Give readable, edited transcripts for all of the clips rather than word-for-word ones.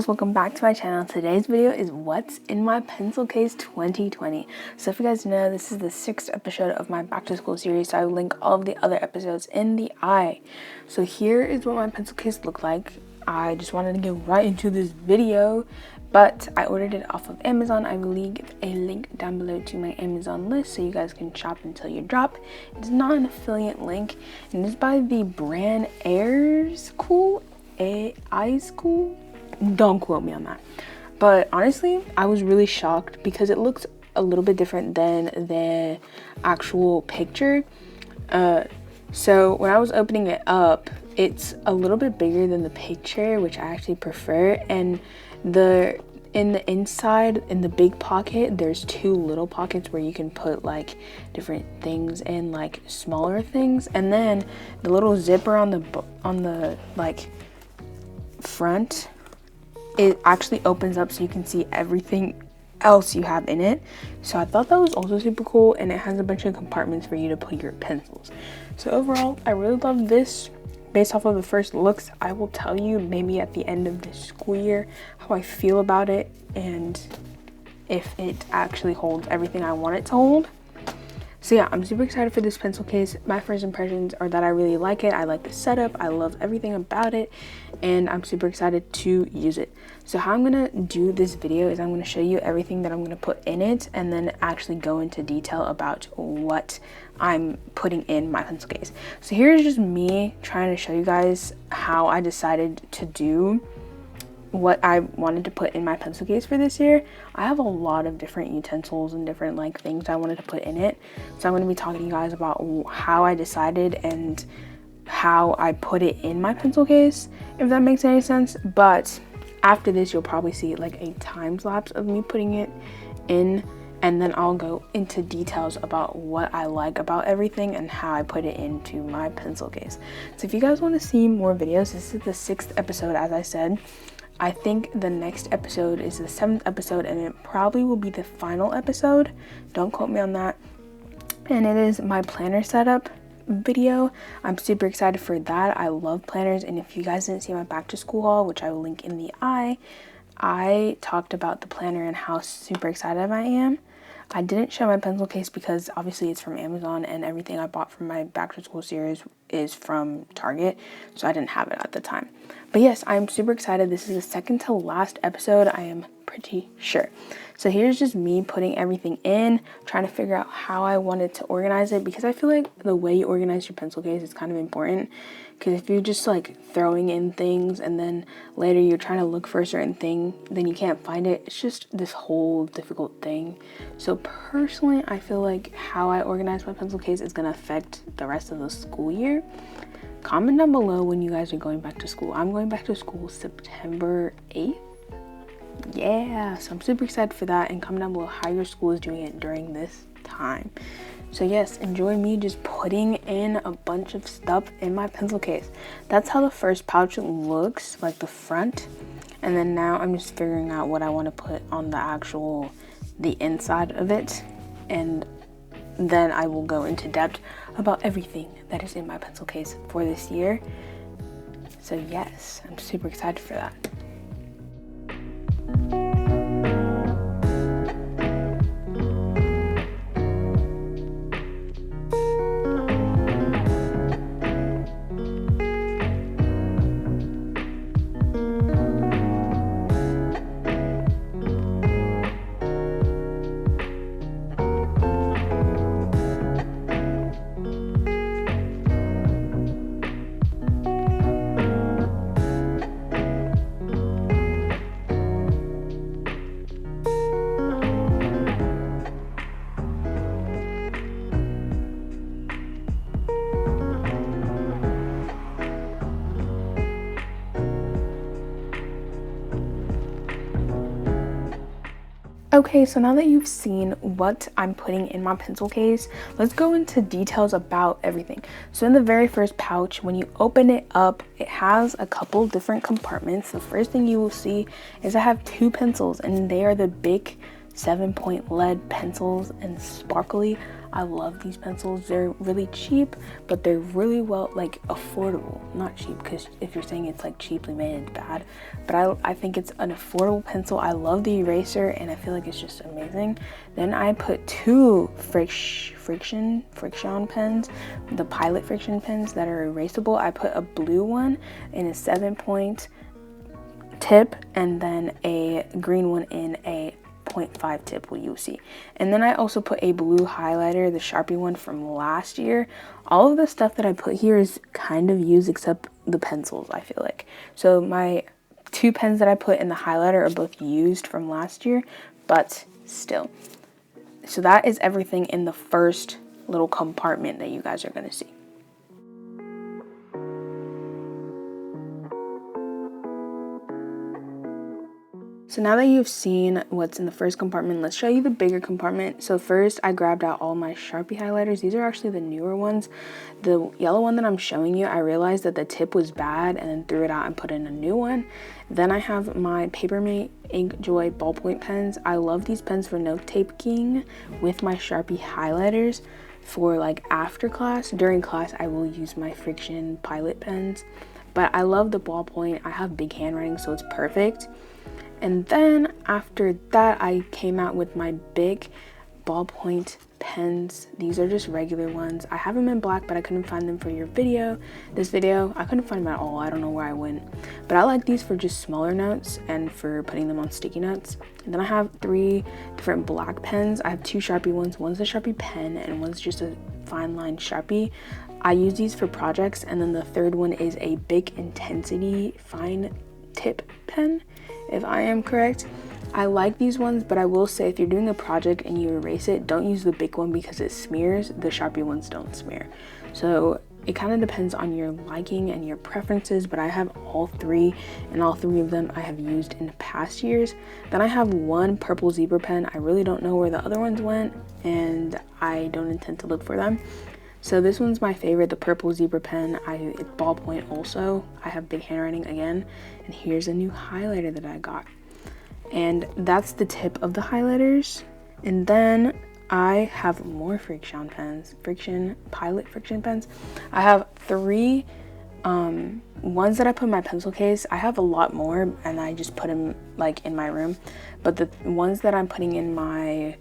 girls, welcome back to my channel. Today's video is what's in my pencil case 2020. So if you guys know, this is the 6th episode of my back to school series, so I will link all of the other episodes in the eye. So here is what my pencil case looked like. I just wanted to get right into this video, but I ordered it off of Amazon. I will leave a link down below to my Amazon list so you guys can shop until you drop. It's not an affiliate link, and it's by the brand Airs Cool. Eyes Cool. Don't quote me on that, but honestly I was really shocked because it looks a little bit different than the actual picture. So when I was opening it up, it's a little bit bigger than the picture, which I actually prefer, and in the inside, in the big pocket, there's two little pockets where you can put like different things and like smaller things, and then the little zipper on the like front, it actually opens up so you can see everything else you have in it. So I thought that was also super cool, and it has a bunch of compartments for you to put your pencils. So overall, I really love this. Based off of the first looks, I will tell you maybe at the end of this school year how I feel about it and if it actually holds everything I want it to hold. So yeah, I'm super excited for this pencil case. My first impressions are that I really like it. I like the setup. I love everything about it, and I'm super excited to use it. So how I'm gonna do this video is I'm gonna show you everything that I'm gonna put in it, and then actually go into detail about what I'm putting in my pencil case. So here's just me trying to show you guys how I decided to do what I wanted to put in my pencil case for this year. I have a lot of different utensils and different like things I wanted to put in it. So I'm going to be talking to you guys about how I decided and how I put it in my pencil case, if that makes any sense. But after this, you'll probably see like a time lapse of me putting it in, and then I'll go into details about what I like about everything and how I put it into my pencil case. So if you guys want to see more videos, this is the 6th episode, as I said. I think the next episode is the 7th episode, and it probably will be the final episode. Don't quote me on that. And it is my planner setup video. I'm super excited for that. I love planners, and if you guys didn't see my back to school haul, which I will link in the eye, I talked about the planner and how super excited I am. I didn't show my pencil case because obviously it's from Amazon, and everything I bought from my back to school series is from Target, so I didn't have it at the time. But yes, I'm super excited. This is the second to last episode, I am pretty sure. So here's just me putting everything in, trying to figure out how I wanted to organize it, because I feel like the way you organize your pencil case is kind of important. Because if you're just like throwing in things and then later you're trying to look for a certain thing, then you can't find it. It's just this whole difficult thing. So personally, I feel like how I organize my pencil case is going to affect the rest of the school year. Comment down below when you guys are going back to school. I'm going back to school September 8th. Yeah, so I'm super excited for that, and comment down below how your school is doing it during this time. So yes, enjoy me just putting in a bunch of stuff in my pencil case. That's how the first pouch looks, like the front. And then now I'm just figuring out what I want to put on the inside of it. And then I will go into depth about everything that is in my pencil case for this year. So yes, I'm super excited for that. Okay, so now that you've seen what I'm putting in my pencil case, let's go into details about everything. So in the very first pouch, when you open it up, it has a couple different compartments. The first thing you will see is I have 2 pencils, and they are the big 7-point lead pencils and sparkly. I love these pencils. They're really cheap, but they're really well, like, affordable. Not cheap, because if you're saying it's like cheaply made, it's bad, but I think it's an affordable pencil. I love the eraser, and I feel like it's just amazing. Then I put 2 friction pens, the Pilot friction pens that are erasable. I put a blue one in a 7-point tip, and then a green one in a 0.5 tip, what you'll see. And then I also put a blue highlighter, the Sharpie one from last year. All of the stuff that I put here is kind of used except the pencils, I feel like. So my 2 pens that I put in the highlighter are both used from last year, but still. So that is everything in the first little compartment that you guys are going to see. So now that you've seen what's in the first compartment, let's show you the bigger compartment. So first, I grabbed out all my Sharpie highlighters. These are actually the newer ones. The yellow one that I'm showing you, I realized that the tip was bad and then threw it out and put in a new one. Then I have my Papermate Ink Joy ballpoint pens. I love these pens for note taking with my Sharpie highlighters. For like after class, during class, I will use my Friction Pilot pens. But I love the ballpoint. I have big handwriting, so it's perfect. And then after that, I came out with my big ballpoint pens. These are just regular ones. I have them in black, but I couldn't find them for this video. I couldn't find them at all. I don't know where I went. But I like these for just smaller notes and for putting them on sticky notes. And then I have 3 different black pens. I have 2 Sharpie ones. One's a Sharpie pen and one's just a fine line Sharpie. I use these for projects. And then the third one is a big intensity fine tip pen, if I am correct. I like these ones, but I will say if you're doing a project and you erase it, don't use the big one because it smears. The Sharpie ones don't smear. So it kind of depends on your liking and your preferences, but I have all 3, and all 3 of them I have used in past years. Then I have 1 purple zebra pen. I really don't know where the other ones went, and I don't intend to look for them. So this one's my favorite, the purple zebra pen. It's ballpoint also. I have big handwriting again. And here's a new highlighter that I got. And that's the tip of the highlighters. And then I have more Friction pens, Pilot friction pens. I have 3 ones that I put in my pencil case. I have a lot more, and I just put them like in my room. But the ones that I'm putting in my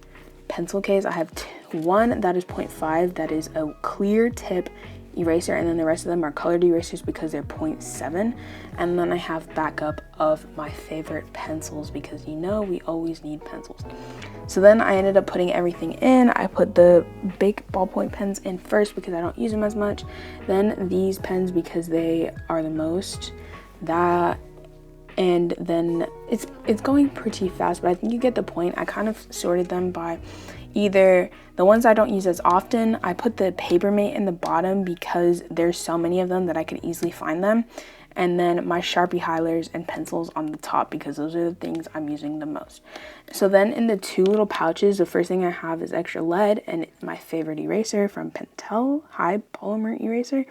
pencil case, I have 1 that is 0.5, that is a clear tip eraser, and then the rest of them are colored erasers because they're 0.7. And then I have backup of my favorite pencils because you know we always need pencils. So then I ended up putting everything in. I put the big ballpoint pens in first because I don't use them as much. Then these pens because they are the most. And then it's going pretty fast, but I think you get the point. I kind of sorted them by either the ones I don't use as often. I put the Papermate in the bottom because there's so many of them that I could easily find them. And then my Sharpie highlighters and pencils on the top because those are the things I'm using the most. So then in the 2 little pouches, the first thing I have is extra lead and my favorite eraser from Pentel, high polymer eraser.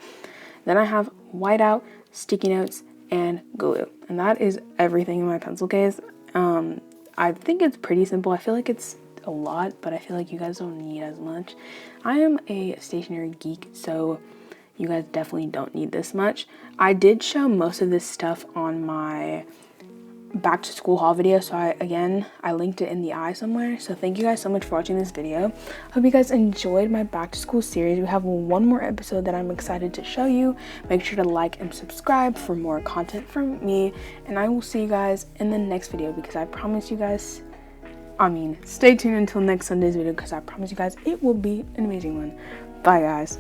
Then I have whiteout, sticky notes, and glue. And that is everything in my pencil case. I think it's pretty simple. I feel like it's a lot, but I feel like you guys don't need as much. I am a stationery geek, so you guys definitely don't need this much. I did show most of this stuff on my back to school haul video, so I linked it in the eye somewhere. So thank you guys so much for watching this video. Hope you guys enjoyed my back to school series. We have 1 more episode that I'm excited to show you. Make sure to like and subscribe for more content from me, and I will see you guys in the next video because I promise you guys, stay tuned until next Sunday's video because I promise you guys it will be an amazing one. Bye guys.